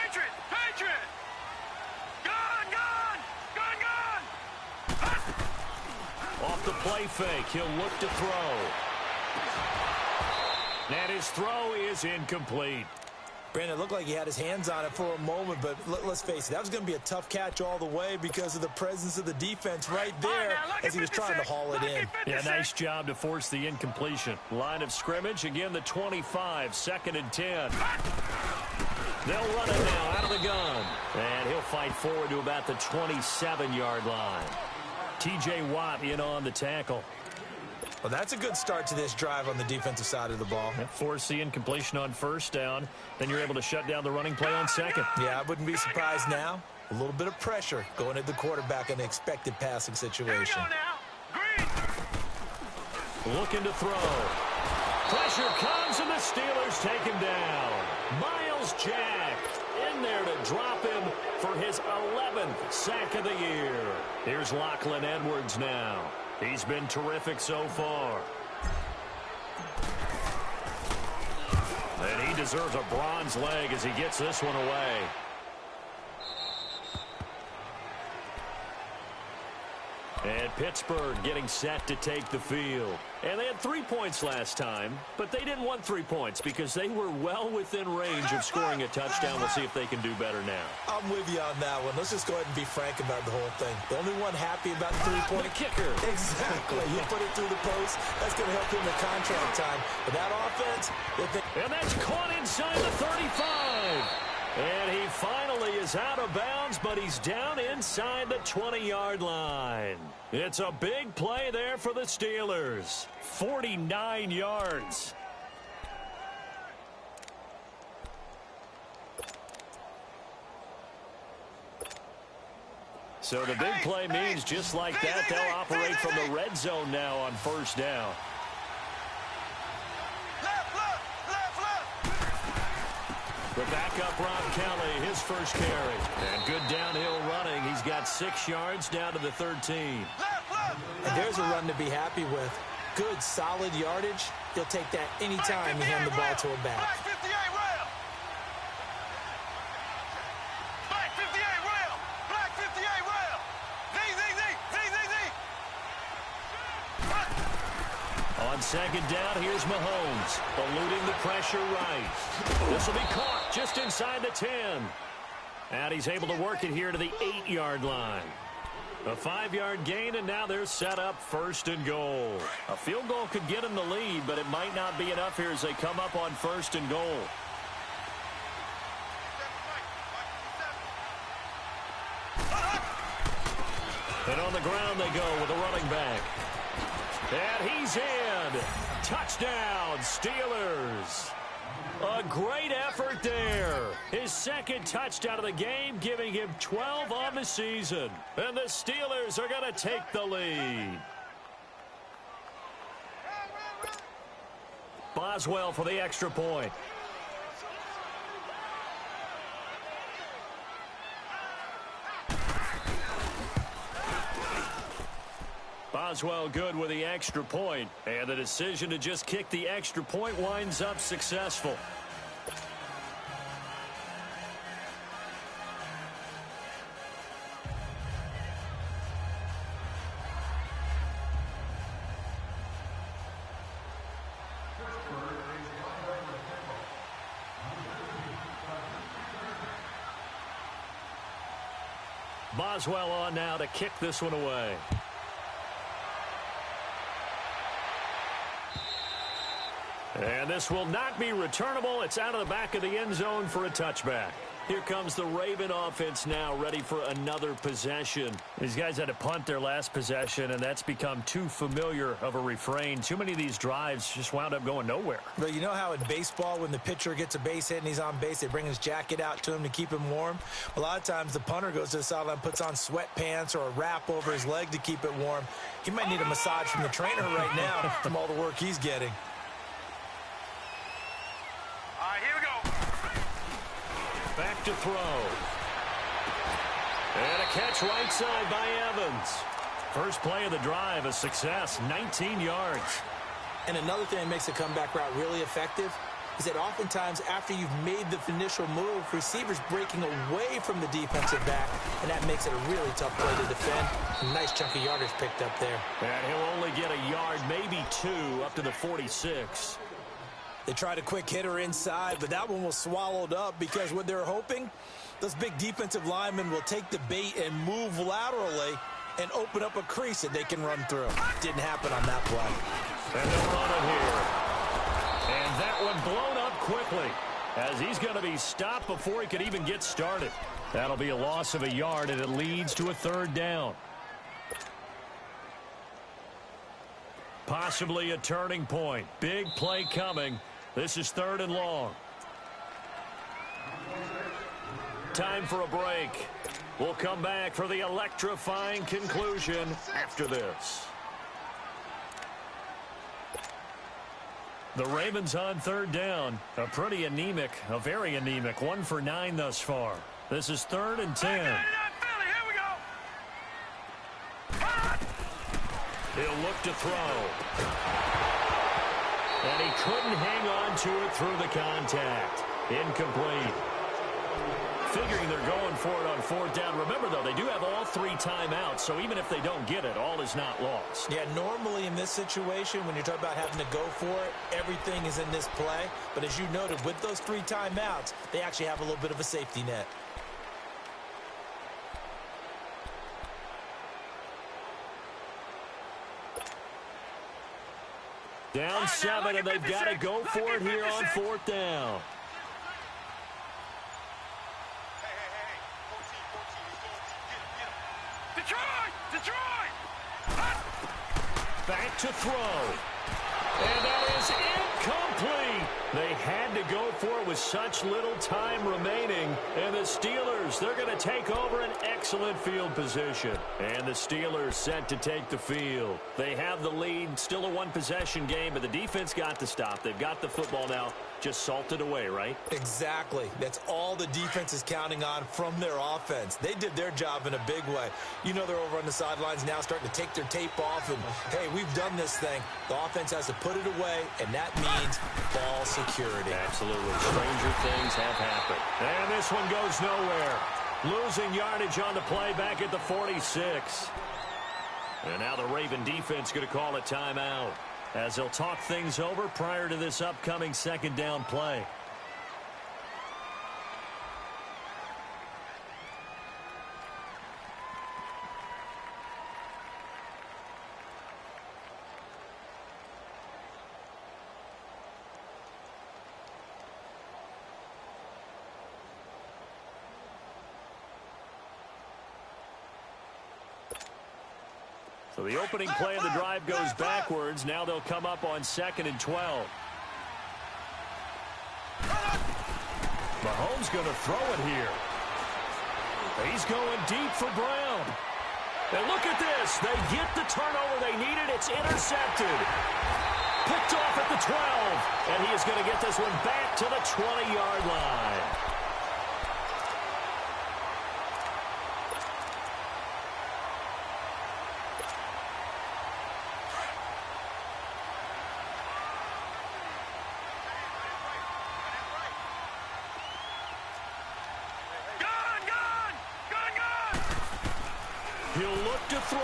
Off the play fake, he'll look to throw. And his throw is incomplete. Brandon, it looked like he had his hands on it for a moment, but let's face it, that was going to be a tough catch all the way because of the presence of the defense right there as he was trying to haul it in. Yeah, nice job to force the incompletion. Line of scrimmage, again the 25, 2nd and 10. They'll run it now out of the gun. And he'll fight forward to about the 27-yard line. T.J. Watt in on the tackle. Well, that's a good start to this drive on the defensive side of the ball. Force the incompletion on first down. Then you're able to shut down the running play on second. Yeah, I wouldn't be surprised now. A little bit of pressure going at the quarterback in the expected passing situation. Looking to throw. Pressure comes, and the Steelers take him down. Myles Jack in there to drop him for his 11th sack of the year. Here's Lachlan Edwards now. He's been terrific so far. And he deserves a bronze leg as he gets this one away. And Pittsburgh getting set to take the field. And they had 3 points last time, but they didn't want 3 points because they were well within range of scoring a touchdown. We'll see if they can do better now. I'm with you on that one. Let's just go ahead and be frank about the whole thing. The only one happy about the 3-point kicker. Exactly. You put it through the post. That's going to help him in contract time. But that offense, and that's caught inside the 35. And he finally is out of bounds, but he's down inside the 20-yard line. It's a big play there for the Steelers. 49 yards. So the big play means just like that, they'll operate from the red zone now on first down. The backup, Rob Kelly, his first carry. And good downhill running. He's got 6 yards down to the 13. And there's a run to be happy with. Good, solid yardage. He'll take that anytime you hand the ball to a back. On second down, here's Mahomes, eluding the pressure right. This will be caught just inside the 10. And he's able to work it here to the 8-yard line. A 5-yard gain, and now they're set up first and goal. A field goal could get them the lead, but it might not be enough here as they come up on first and goal. And on the ground they go with a running back. And he's in. Touchdown, Steelers. A great effort there. His second touchdown of the game, giving him 12 on the season. And the Steelers are going to take the lead. Boswell for the extra point. Boswell good with the extra point, and the decision to just kick the extra point winds up successful. Boswell on now to kick this one away. And this will not be returnable. It's out of the back of the end zone for a touchback. Here comes the Raven offense now, ready for another possession. These guys had to punt their last possession, and that's become too familiar of a refrain. Too many of these drives just wound up going nowhere. But you know how in baseball, when the pitcher gets a base hit and he's on base, they bring his jacket out to him to keep him warm? A lot of times the punter goes to the sideline, puts on sweatpants or a wrap over his leg to keep it warm. He might need a massage from the trainer right now from all the work he's getting. Back to throw. And a catch right side by Evans. First play of the drive, a success, 19 yards. And another thing that makes a comeback route really effective is that oftentimes after you've made the initial move, receivers breaking away from the defensive back, and that makes it a really tough play to defend. A nice chunk of yardage picked up there. And he'll only get a yard, maybe 2, up to the 46. They tried a quick hitter inside, but that one was swallowed up because what they're hoping, those big defensive linemen will take the bait and move laterally and open up a crease that they can run through. Didn't happen on that play. And they'll run it here. And that one blown up quickly as he's going to be stopped before he could even get started. That'll be a loss of a yard, and it leads to a third down. Possibly a turning point. Big play coming. This is 3rd and long. Time for a break. We'll come back for the electrifying conclusion after this. The Ravens on 3rd down. A pretty anemic, a very anemic. 1 for 9 thus far. This is 3rd and 10. He'll look to throw. And he couldn't hang on to it through the contact. Incomplete. figuring they're going for it on fourth down. Remember, though, they do have all 3 timeouts, so even if they don't get it, all is not lost. Yeah, normally in this situation, when you're talking about having to go for it, everything is in this play. But as you noted, with those 3 timeouts, they actually have a little bit of a safety net. Down 7, and they've got to go for it here on fourth down. Back to throw. And that is incomplete. They had to go for it with such little time remaining. And the Steelers, they're going to take over an excellent field position. And the Steelers set to take the field. They have the lead, still a one-possession game, but the defense got to stop. They've got the football now, just salted away, right? Exactly. That's all the defense is counting on from their offense. They did their job in a big way. You know they're over on the sidelines now starting to take their tape off, and, hey, we've done this thing. The offense has to put it away, and that means ball security. Absolutely. Stranger things have happened. And this one goes nowhere. Losing yardage on the play back at the 46. And now the Raven defense going to call a timeout as they'll talk things over prior to this upcoming second down play. So the opening play of the drive goes backwards. Now they'll come up on 2nd and 12. Mahomes going to throw it here. He's going deep for Brown. And look at this. They get the turnover they needed. It's intercepted. Picked off at the 12. And he is going to get this one back to the 20-yard line. He'll look to throw.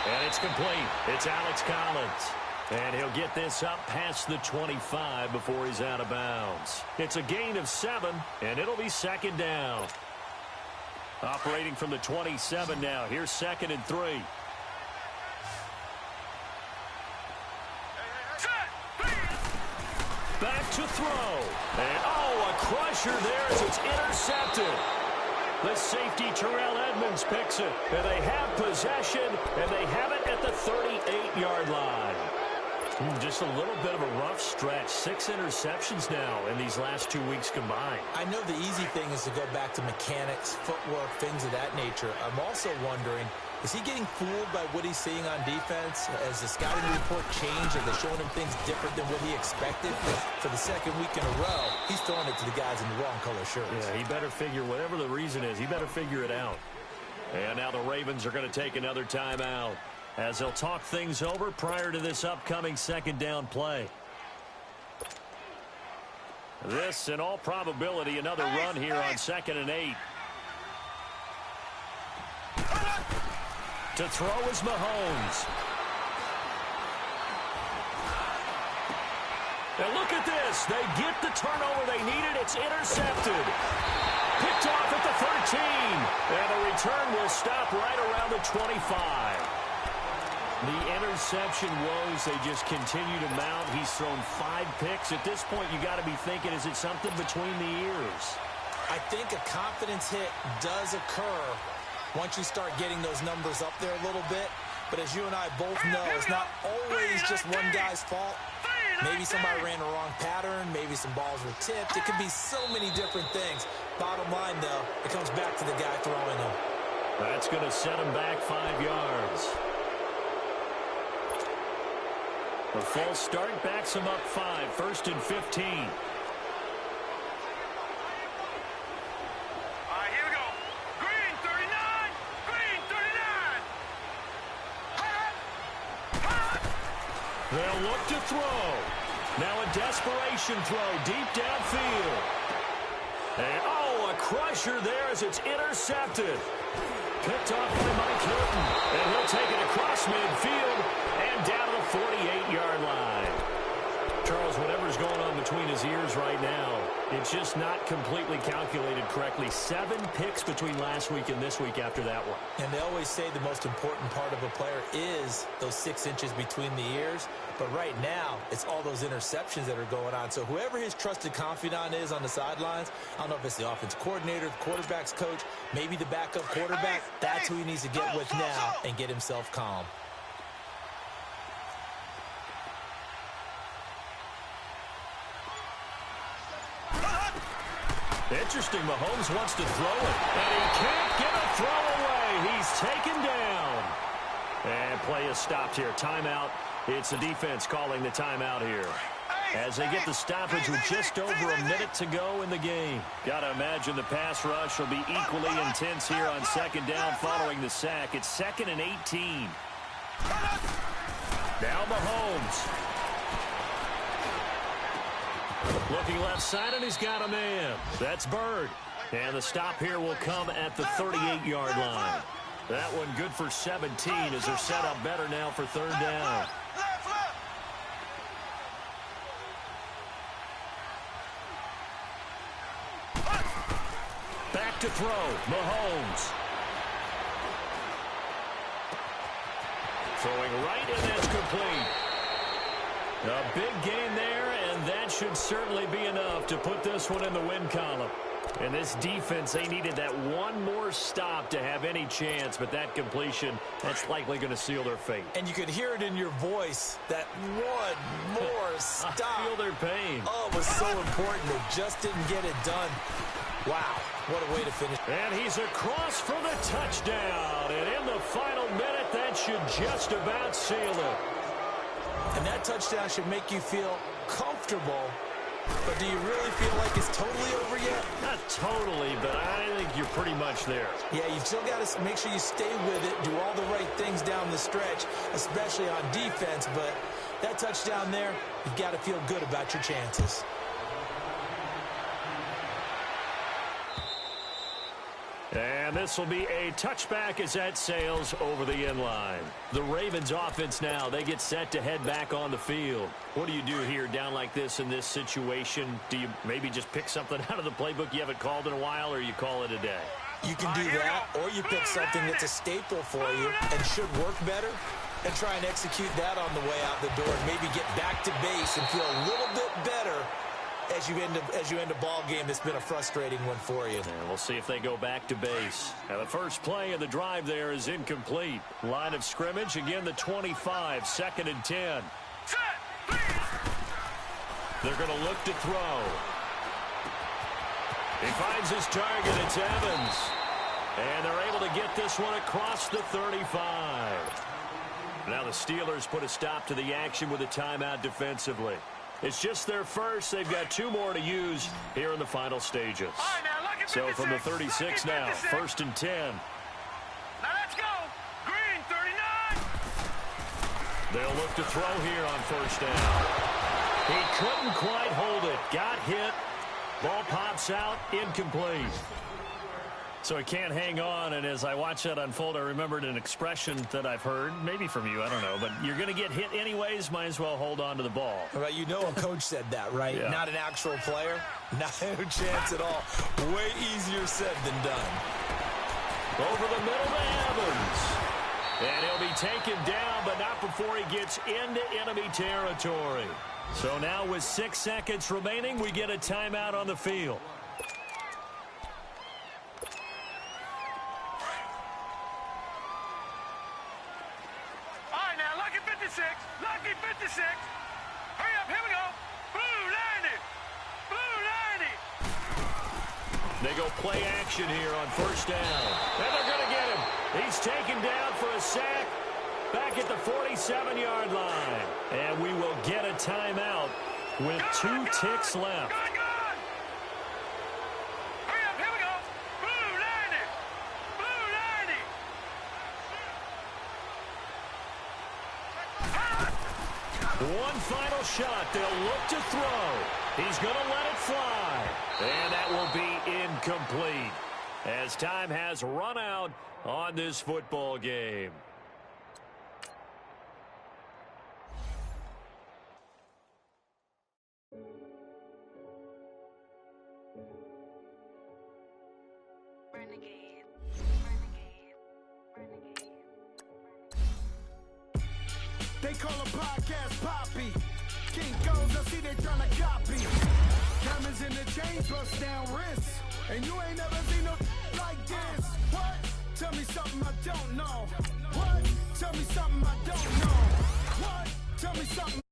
And it's complete. It's Alex Collins. And he'll get this up past the 25 before he's out of bounds. It's a gain of 7, and it'll be 2nd down. Operating from the 27 now. Here's 2nd and 3. Back to throw. And, a crusher there as it's intercepted. The safety, Terrell Edmonds, picks it. And they have possession, and they have it at the 38-yard line. Just a little bit of a rough stretch. 6 interceptions now in these last 2 weeks combined. I know the easy thing is to go back to mechanics, footwork, things of that nature. I'm also wondering, is he getting fooled by what he's seeing on defense? Has the scouting report changed? Are they showing him things different than what he expected? For the 2nd week in a row, he's throwing it to the guys in the wrong color shirts. Yeah, he better figure, whatever the reason is, he better figure it out. And now the Ravens are going to take another timeout as they'll talk things over prior to this upcoming 2nd down play. This, in all probability, another run here on 2nd and 8. To throw is Mahomes. And look at this. They get the turnover they needed. It's intercepted. Picked off at the 13. And the return will stop right around the 25. The interception woes, they just continue to mount. He's thrown 5 picks. At this point, you got to be thinking, is it something between the ears? I think a confidence hit does occur once you start getting those numbers up there a little bit. But as you and I both know, it's not always just one guy's fault. Maybe somebody ran the wrong pattern. Maybe some balls were tipped. It could be so many different things. Bottom line, though, it comes back to the guy throwing them. That's going to set him back 5 yards. The false start backs him up 5. 1st and 15. All right, here we go. Green 39. Green 39. They'll look to throw. Now a desperation throw deep downfield. And, a crusher there as it's intercepted. Picked off by Mike Hilton. And he'll take it across midfield and down to the 48-yard line. Charles, whatever's going on between his ears right now, it's just not completely calculated correctly. 7 picks between last week and this week after that one. And they always say the most important part of a player is those 6 inches between the ears. But right now, it's all those interceptions that are going on. So whoever his trusted confidant is on the sidelines, I don't know if it's the offense coordinator, the quarterback's coach, maybe the backup quarterback, that's who he needs to get with now and get himself calm. Interesting, Mahomes wants to throw it, and he can't get a throw away. He's taken down. And play is stopped here. Timeout. It's the defense calling the timeout here. As they get the stoppage with just over a minute to go in the game. Got to imagine the pass rush will be equally intense here on second down following the sack. It's 2nd and 18. Now Mahomes. Looking left side, and he's got a man. That's Bird. And the stop here will come at the 38-yard line. That one good for 17 as they're set up better now for third down. Back to throw. Mahomes. Throwing right, and that's complete. A big gain there, and that should certainly be enough to put this one in the win column. And this defense, they needed that one more stop to have any chance, but that completion, that's likely going to seal their fate. And you could hear it in your voice, that one more stop. I feel their pain. Oh, it was so important. They just didn't get it done. Wow, what a way to finish. And he's across for the touchdown. And in the final minute, that should just about seal it. And that touchdown should make you feel comfortable. But do you really feel like it's totally over yet? Not totally, but I think you're pretty much there. Yeah, you've still got to make sure you stay with it, do all the right things down the stretch, especially on defense. But that touchdown there, you've got to feel good about your chances. And this will be a touchback as that sails over the end line. The Ravens offense now, they get set to head back on the field. What do you do here down like this in this situation? Do you maybe just pick something out of the playbook you haven't called in a while, or you call it a day? You can do that, or you pick something that's a staple for you and should work better and try and execute that on the way out the door and maybe get back to base and feel a little bit better as you end a ball game that's been a frustrating one for you. And we'll see if they go back to base. Now the first play of the drive there is incomplete. Line of scrimmage, again the 25, 2nd and 10. They're going to look to throw. He finds his target, it's Evans. And they're able to get this one across the 35. Now the Steelers put a stop to the action with a timeout defensively. It's just their first. They've got 2 more to use here in the final stages. So from the 36 now, 1st and 10. Now let's go. Green, 39. They'll look to throw here on first down. He couldn't quite hold it. Got hit. Ball pops out. Incomplete. So he can't hang on, and as I watch that unfold, I remembered an expression that I've heard, maybe from you, I don't know, but you're going to get hit anyways, might as well hold on to the ball. Well, you know a coach said that, right? Yeah. Not an actual player. Not a chance at all. Way easier said than done. Over the middle to Evans. And he'll be taken down, but not before he gets into enemy territory. So now with 6 seconds remaining, we get a timeout on the field. Lucky 56. Hurry up, here we go. Blue 90. Blue 90. They go play action here on first down. And they're going to get him. He's taken down for a sack back at the 47-yard line. And we will get a timeout with 2 ticks left. One final shot. They'll look to throw. He's going to let it fly. And that will be incomplete, as time has run out on this football game. They call a podcast Poppy. King goes, I see they tryna copy. Diamonds in the chain, bust down wrists. And you ain't never seen no like this. What? Tell me something I don't know. What? Tell me something I don't know. What? Tell me something.